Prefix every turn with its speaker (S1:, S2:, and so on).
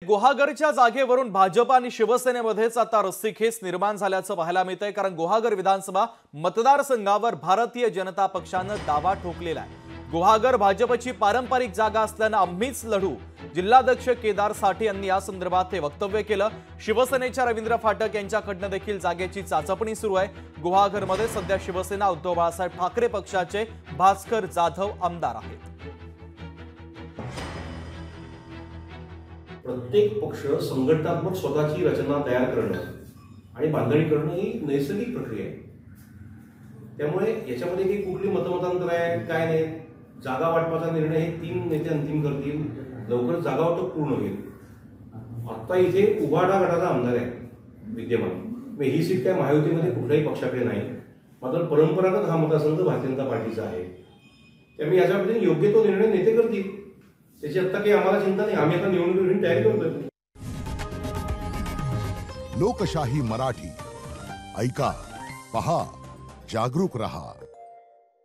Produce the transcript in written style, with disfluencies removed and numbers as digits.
S1: गुहागरच्या जागेवरून भाजप आणि शिवसेनेमध्येच आता रस्सीखेच निर्माण झाल्याचं पाहायला मिळतंय। कारण गुहागर विधानसभा मतदारसंघावर भारतीय जनता पक्षानं दावा ठोकलेला आहे। गुहागर भाजपची पारंपरिक जागा असल्यानं आम्हीच लढू, जिल्हाध्यक्ष केदार साठे यांनी या संदर्भात हे वक्तव्य केलं। शिवसेनेच्या रवींद्र फाटक यांच्याकडनं देखील जागेची चाचपणी सुरू आहे। गुहागरमध्ये सध्या शिवसेना उद्धव बाळासाहेब ठाकरे पक्षाचे भास्कर जाधव आमदार आहेत।
S2: प्रत्येक पक्ष संघटनात्मक स्वतःची रचना तयार करणं आणि बांधणी करणं ही नैसर्गिक प्रक्रिया आहे। त्यामुळे याच्यामध्ये काही कुठली मतमतांतर आहे काय नाही, जागा वाटपाचा निर्णय हे 3 नेते अंतिम करतील। लवकर जागा वाटप पूर्ण होईल। आता इथे उभाटा गटाचा आमदार आहे विद्यमान, ही सीट काय महायुतीमध्ये कुठल्याही पक्षाकडे नाही, मात्र परंपरागत हा मतदारसंघ भारतीय जनता पार्टीचा आहे। त्यामुळे याच्यामध्ये योग्य तो निर्णय नेते करतील, त्याची आता काही आम्हाला चिंता नाही। आम्ही आता निवडणुकीची तयारी करतोय।
S3: लोकशाही मराठी ऐका, पहा, जागरूक रहा।